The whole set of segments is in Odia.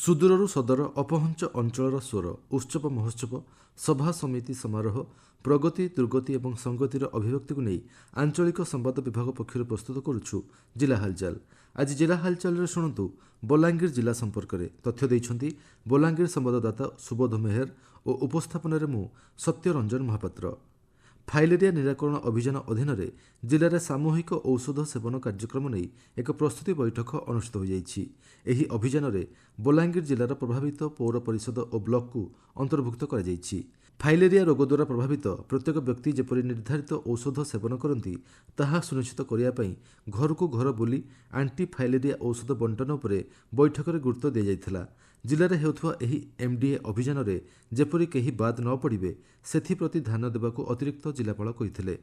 ସୁଦୂରରୁ ସଦର ଅପହଞ୍ଚ ଅଞ୍ଚଳର ସ୍ୱର ଉତ୍ସବ ମହୋତ୍ସବ ସଭା ସମିତି ସମାରୋହ ପ୍ରଗତି ଦୁର୍ଗତି ଏବଂ ସଂଗତିର ଅଭିବ୍ୟକ୍ତିକୁ ନେଇ ଆଞ୍ଚଳିକ ସମ୍ବାଦ ବିଭାଗ ପକ୍ଷରୁ ପ୍ରସ୍ତୁତ କରୁଛୁ ଜିଲ୍ଲା ହାଲଚାଲ। ଆଜି ଜିଲ୍ଲା ହାଲଚାଲରେ ଶୁଣନ୍ତୁ ବଲାଙ୍ଗୀର ଜିଲ୍ଲା ସମ୍ପର୍କରେ ତଥ୍ୟ ଦେଇଛନ୍ତି ବଲାଙ୍ଗୀର ସମ୍ବାଦଦାତା ସୁବୋଧ ମେହେର ଓ ଉପସ୍ଥାପନାରେ ମୁଁ ସତ୍ୟରଞ୍ଜନ ମହାପାତ୍ର। ଫାଇଲେରିଆ ନିରାକରଣ ଅଭିଯାନ ଅଧୀନରେ ଜିଲ୍ଲାରେ ସାମୂହିକ ଔଷଧ ସେବନ କାର୍ଯ୍ୟକ୍ରମ ନେଇ ଏକ ପ୍ରସ୍ତୁତି ବୈଠକ ଅନୁଷ୍ଠିତ ହୋଇଯାଇଛି। ଏହି ଅଭିଯାନରେ ବଲାଙ୍ଗୀର ଜିଲ୍ଲାର ପ୍ରଭାବିତ ପୌର ପରିଷଦ ଓ ବ୍ଲକକୁ ଅନ୍ତର୍ଭୁକ୍ତ କରାଯାଇଛି। ଫାଇଲେରିଆ ରୋଗ ଦ୍ୱାରା ପ୍ରଭାବିତ ପ୍ରତ୍ୟେକ ବ୍ୟକ୍ତି ଯେପରି ନିର୍ଦ୍ଧାରିତ ଔଷଧ ସେବନ କରନ୍ତି ତାହା ସୁନିଶ୍ଚିତ କରିବା ପାଇଁ ଘରକୁ ଘର ବୁଲି ଆଣ୍ଟି ଫାଇଲେରିଆ ଔଷଧ ବଣ୍ଟନ ଉପରେ ବୈଠକରେ ଗୁରୁତ୍ୱ ଦିଆଯାଇଥିଲା। ଜିଲ୍ଲାରେ ହେଉଥିବା ଏହି ଏମ୍ଡିଏ ଅଭିଯାନରେ ଯେପରି କେହି ବାଦ ନ ପଡ଼ିବେ ସେଥିପ୍ରତି ଧ୍ୟାନ ଦେବାକୁ ଅତିରିକ୍ତ ଜିଲ୍ଲାପାଳ କହିଥିଲେ।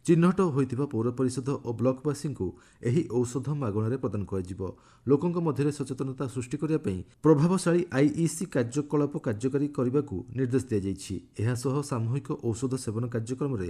ଚିହ୍ନଟ ହୋଇଥିବା ପୌର ପରିଷଦ ଓ ବ୍ଲକବାସୀଙ୍କୁ ଏହି ଔଷଧ ମାଗଣାରେ ପ୍ରଦାନ କରାଯିବ। ଲୋକଙ୍କ ମଧ୍ୟରେ ସଚେତନତା ସୃଷ୍ଟି କରିବା ପାଇଁ ପ୍ରଭାବଶାଳୀ ଆଇଇସି କାର୍ଯ୍ୟକଳାପ କାର୍ଯ୍ୟକାରୀ କରିବାକୁ ନିର୍ଦ୍ଦେଶ ଦିଆଯାଇଛି। ଏହାସହ ସାମୂହିକ ଔଷଧ ସେବନ କାର୍ଯ୍ୟକ୍ରମରେ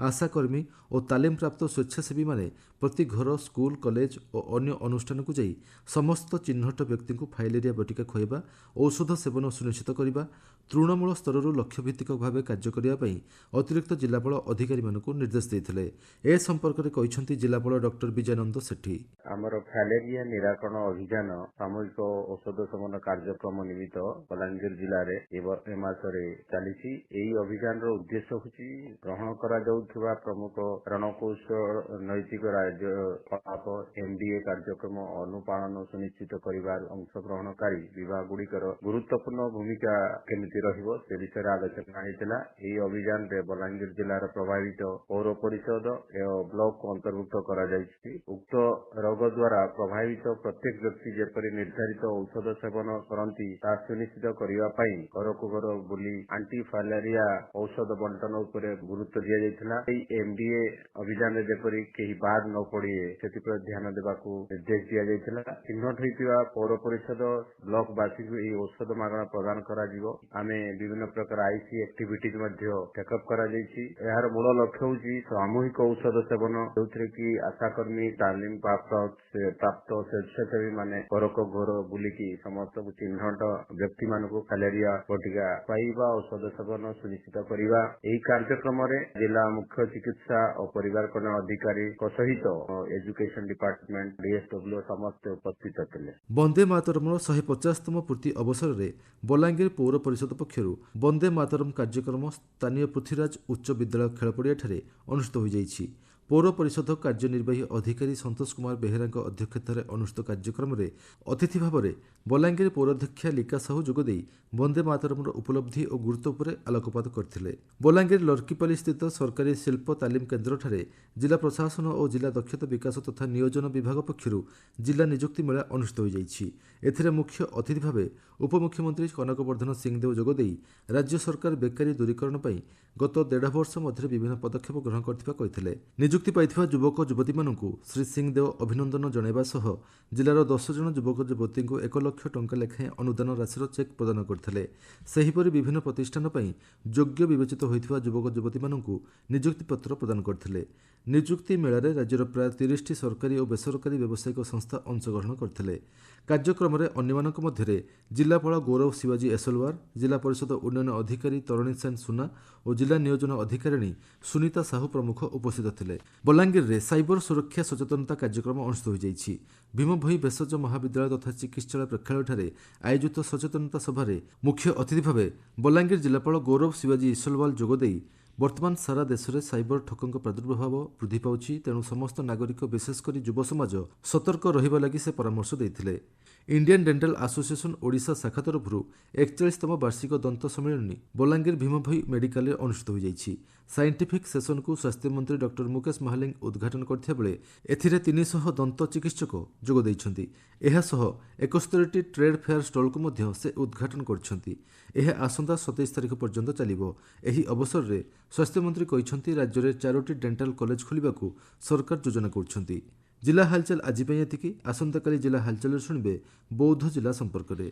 ଆଶାକର୍ମୀ ଓ ତାଲିମପ୍ରାପ୍ତ ସ୍ୱେଚ୍ଛାସେବୀମାନେ ପ୍ରତି ଘର ସ୍କୁଲ କଲେଜ ଓ ଅନ୍ୟ ଅନୁଷ୍ଠାନକୁ ଯାଇ ସମସ୍ତ ଚିହ୍ନଟ ବ୍ୟକ୍ତିଙ୍କୁ ଫାଇଲେରିଆ ବଟିକା ଖୁଆଇବା ଔଷଧ ସେବନ ସୁନିଶ୍ଚିତ କରିବା ତୃଣମୂଳ ସ୍ତରରୁ ଲକ୍ଷ୍ୟଭିତ୍ତିକ ଭାବେ କାର୍ଯ୍ୟ କରିବା ପାଇଁ ଅତିରିକ୍ତ ଜିଲ୍ଲାପାଳ ଅଧିକାରୀମାନଙ୍କୁ ନିର୍ଦ୍ଦେଶ ଦେଇଥିଲେ। ଏ ସମ୍ପର୍କରେ କହିଛନ୍ତି ଜିଲ୍ଲାପାଳ ଡକ୍ଟର ବିଜୟାନନ୍ଦ ସେଠୀ। ଆମର ଫାଇଲେରିଆ ନିରାକରଣ ଅଭିଯାନ ସାମୂହିକ ଔଷଧ ସେବନ କାର୍ଯ୍ୟକ୍ରମ ନିମିତ୍ତ ବଲାଙ୍ଗୀର ଜିଲ୍ଲାରେ ଏ ମାସରେ ଚାଲିଛି। ଏହି ଅଭିଯାନର ଉଦ୍ଦେଶ୍ୟ ହେଉଛି ଗ୍ରହଣ କରାଯାଉଥିବା ପ୍ରମୁଖ ରଣକୌଶଳ ନୈତିକ ରାଜ୍ୟକଳାପ ଏମ୍ଡିଏ କାର୍ଯ୍ୟକ୍ରମ ଅନୁପାଳନ ସୁନିଶ୍ଚିତ କରିବାର ଅଂଶଗ୍ରହଣକାରୀ ବିଭାଗ ଗୁଡ଼ିକର ଗୁରୁତ୍ୱପୂର୍ଣ୍ଣ ଭୂମିକା କେମିତି ରହିବ ସେ ବିଷୟରେ ଆଲୋଚନା ହୋଇଥିଲା। ଏହି ଅଭିଯାନରେ ବଲାଙ୍ଗୀର ଜିଲ୍ଲାର ପ୍ରଭାବିତ ପୌର ପରିଷଦ ଓ ବ୍ଲକକୁ ଅନ୍ତର୍ଭୁକ୍ତ କରାଯାଇଛି। ଉକ୍ତ ରୋଗ ଦ୍ୱାରା ପ୍ରଭାବିତ ପ୍ରତ୍ୟେକ ବ୍ୟକ୍ତି ଯେପରି ନିର୍ଦ୍ଧାରିତ ଔଷଧ ସେବନ କରନ୍ତି ତାହା ସୁନିଶ୍ଚିତ କରିବା ପାଇଁ ଘରକୁ ଘର ବୁଲି ଆଣ୍ଟି ଫାଇଲେରିଆ ଔଷଧ ବଣ୍ଟନ ଉପରେ ଗୁରୁତ୍ୱ ଦିଆଯାଇଥିଲା। ଏହି ଏମ୍ଡିଏ ଅଭିଯାନରେ ଯେପରି କେହି ବାଦ ନ ପଡ଼ିବେ ସେଥିପ୍ରତି ଧ୍ୟାନ ଦେବାକୁ ନିର୍ଦ୍ଦେଶ ଦିଆଯାଇଥିଲା। ଚିହ୍ନଟ ହୋଇଥିବା ପୌର ପରିଷଦ ବ୍ଲକବାସୀଙ୍କୁ ଏହି ଔଷଧ ମାଗଣା ପ୍ରଦାନ କରାଯିବ। ଆମେ ବିଭିନ୍ନ ପ୍ରକାର ଆଇସି ଆକ୍ଟିଭିଟିଜ ମଧ୍ୟ ଟେକଅପ୍ କରାଯାଇଛି। ଏହାର ମୂଳ ଲକ୍ଷ୍ୟ ହେଉଛି ସାମୂହିକ ଔଷଧ ସେବନ, ଯେଉଁଥିରେ କି ଆଶାକର୍ମୀ ତାଲିମ ପ୍ରାପ୍ତ ସ୍ୱେଚ୍ଛାସେବୀ ମାନେ ଘରକୁ ଘର ବୁଲିକି ସମସ୍ତଙ୍କୁ ଚିହ୍ନଟ ବ୍ୟକ୍ତିମାନଙ୍କୁ ଫାଇଲେରିଆ ବଟିକା ପାଇବା ଔଷଧ ସେବନ ସୁନିଶ୍ଚିତ କରିବା। ଏହି କାର୍ଯ୍ୟକ୍ରମରେ ଜିଲ୍ଲା ମୁଖ୍ୟ ଚିକିତ୍ସା ଓ ପରିବାର କଲ୍ୟାଣ ଅଧିକାରୀଙ୍କ ସହିତ ଏଜୁକେସନ ଡିପାର୍ଟମେଣ୍ଟ ଡିଏସ୍ଡବ୍ଲ୍ୟୁ ସମସ୍ତେ ଉପସ୍ଥିତ ଥିଲେ। ବନ୍ଦେ ମାତରମର 150ତମ ପୂର୍ତ୍ତି ଅବସରରେ ବଲାଙ୍ଗୀର ପୌର ପରିଷଦ ପକ୍ଷରୁ ବନ୍ଦେ ମାତରମ୍ କାର୍ଯ୍ୟକ୍ରମ ସ୍ଥାନୀୟ ପୃଥ୍ୱୀରାଜ ଉଚ୍ଚ ବିଦ୍ୟାଳୟ ଖେଳପଡ଼ିଆଠାରେ ଅନୁଷ୍ଠିତ ହୋଇଯାଇଛି। ପୌର ପରିଷଦ କାର୍ଯ୍ୟନିର୍ବାହୀ ଅଧିକାରୀ ସନ୍ତୋଷ କୁମାର ବେହେରାଙ୍କ ଅଧ୍ୟକ୍ଷତାରେ ଅନୁଷ୍ଠିତ କାର୍ଯ୍ୟକ୍ରମରେ ଅତିଥି ଭାବରେ ବଲାଙ୍ଗୀର ପୌରାଧ୍ୟକ୍ଷା ଲିକା ସାହୁ ଯୋଗଦେଇ ବନ୍ଦେ ମାତରମର ଉପଲବ୍ଧି ଓ ଗୁରୁତ୍ୱ ଉପରେ ଆଲୋକପାତ କରିଥିଲେ। ବଲାଙ୍ଗୀର ଲର୍କିପାଲି ସ୍ଥିତ ସରକାରୀ ଶିଳ୍ପ ତାଲିମ କେନ୍ଦ୍ରଠାରେ ଜିଲ୍ଲା ପ୍ରଶାସନ ଓ ଜିଲ୍ଲା ଦକ୍ଷତା ବିକାଶ ତଥା ନିୟୋଜନ ବିଭାଗ ପକ୍ଷରୁ ଜିଲ୍ଲା ନିଯୁକ୍ତି ମେଳା ଅନୁଷ୍ଠିତ ହୋଇଯାଇଛି। ଏଥିରେ ମୁଖ୍ୟ ଅତିଥି ଭାବେ ଉପମୁଖ୍ୟମନ୍ତ୍ରୀ କନକବର୍ଦ୍ଧନ ସିଂଦେଓ ଯୋଗଦେଇ ରାଜ୍ୟ ସରକାର ବେକାରୀ ଦୂରୀକରଣ ପାଇଁ ଗତ 1.5 ବର୍ଷ ମଧ୍ୟରେ ବିଭିନ୍ନ ପଦକ୍ଷେପ ଗ୍ରହଣ କରିଥିବା କହିଥିଲେ। ନିଯୁକ୍ତି ପାଇଥିବା ଯୁବକ ଯୁବତୀମାନଙ୍କୁ ଶ୍ରୀ ସିଂଦେଓ ଅଭିନନ୍ଦନ ଜଣାଇବା ସହ ଜିଲ୍ଲାର 10 ଜଣ ଯୁବକ ଯୁବତୀଙ୍କୁ 1 ଲକ୍ଷ ଟଙ୍କା ଲେଖାଏଁ ଅନୁଦାନ ରାଶିର ଚେକ୍ ପ୍ରଦାନ କରିଥିଲେ। ସେହିପରି ବିଭିନ୍ନ ପ୍ରତିଷ୍ଠାନ ପାଇଁ ଯୋଗ୍ୟ ବିବେଚିତ ହୋଇଥିବା ଯୁବକ ଯୁବତୀମାନଙ୍କୁ ନିଯୁକ୍ତିପତ୍ର ପ୍ରଦାନ କରିଥିଲେ। ନିଯୁକ୍ତି ମେଳାରେ ରାଜ୍ୟର ପ୍ରାୟ 30ଟି ସରକାରୀ ଓ ବେସରକାରୀ ବ୍ୟବସାୟିକ ସଂସ୍ଥା ଅଂଶଗ୍ରହଣ କରିଥିଲେ। କାର୍ଯ୍ୟକ୍ରମରେ ଅନ୍ୟମାନଙ୍କ ମଧ୍ୟରେ ଜିଲ୍ଲାପାଳ ଗୌରବ ଶିବାଜୀ ଏସଲୱାର, ଜିଲ୍ଲା ପରିଷଦ ଉନ୍ନୟନ ଅଧିକାରୀ ତରଣୀ ସେନ ସୁନା ଓ ଜିଲ୍ଲା ନିୟୋଜନ ଅଧିକାରିଣୀ ସୁନିତା ସାହୁ ପ୍ରମୁଖ ଉପସ୍ଥିତ ଥିଲେ। ବଲାଙ୍ଗୀରରେ ସାଇବର ସୁରକ୍ଷା ସଚେତନତା କାର୍ଯ୍ୟକ୍ରମ ଅନୁଷ୍ଠିତ ହୋଇଯାଇଛି। ଭୀମଭୋଇ ଭେଷଜ ମହାବିଦ୍ୟାଳୟ ତଥା ଚିକିତ୍ସାଳୟ ପ୍ରେକ୍ଷାଳୟଠାରେ ଆୟୋଜିତ ସଚେତନତା ସଭାରେ ମୁଖ୍ୟ ଅତିଥି ଭାବେ ବଲାଙ୍ଗୀର ଜିଲ୍ଲାପାଳ ଗୌରବ ଶିବାଜୀ ଇସଲୱାଲ ଯୋଗଦେଇ ବର୍ତ୍ତମାନ ସାରା ଦେଶରେ ସାଇବର ଠକଙ୍କ ପ୍ରାଦୁର୍ଭାବ ବୃଦ୍ଧି ପାଉଛି, ତେଣୁ ସମସ୍ତ ନାଗରିକ ବିଶେଷକରି ଯୁବ ସମାଜ ସତର୍କ ରହିବା ଲାଗି ସେ ପରାମର୍ଶ ଦେଇଥିଲେ। ଇଣ୍ଡିଆନ୍ ଡେଣ୍ଟାଲ ଆସୋସିଏସନ ଓଡ଼ିଶା ଶାଖା ତରଫରୁ 41ତମ ବାର୍ଷିକ ଦନ୍ତ ସମ୍ମିଳନୀ ବଲାଙ୍ଗୀର ଭୀମଭୋଇ ମେଡିକାଲରେ ଅନୁଷ୍ଠିତ ହୋଇଯାଇଛି। ସାଇଣ୍ଟିଫିକ୍ ସେସନକୁ ସ୍ୱାସ୍ଥ୍ୟମନ୍ତ୍ରୀ ଡକ୍ଟର ମୁକେଶ ମହାଲିଂ ଉଦ୍ଘାଟନ କରିଥିବା ବେଳେ ଏଥିରେ 300 ଦନ୍ତ ଚିକିତ୍ସକ ଯୋଗ ଦେଇଛନ୍ତି। ଏହାସହ 71ଟି ଟ୍ରେଡ୍ ଫେୟାର ଷ୍ଟଲକୁ ମଧ୍ୟ ସେ ଉଦ୍ଘାଟନ କରିଛନ୍ତି। ଏହା ଆସନ୍ତା 27 ତାରିଖ ପର୍ଯ୍ୟନ୍ତ ଚାଲିବ। ଏହି ଅବସରରେ ସ୍ୱାସ୍ଥ୍ୟମନ୍ତ୍ରୀ କହିଛନ୍ତି ରାଜ୍ୟରେ 4ଟି ଡେଣ୍ଟାଲ କଲେଜ ଖୋଲିବାକୁ ସରକାର ଯୋଜନା କରୁଛନ୍ତି। ଜିଲ୍ଲା ହାଲଚାଲ ଆଜି ପାଇଁ ଏତିକି। ଆସନ୍ତାକାଲି ଜିଲ୍ଲା ହାଲଚାଲରେ ଶୁଣିବେ ବୌଦ୍ଧ ଜିଲ୍ଲା ସମ୍ପର୍କରେ।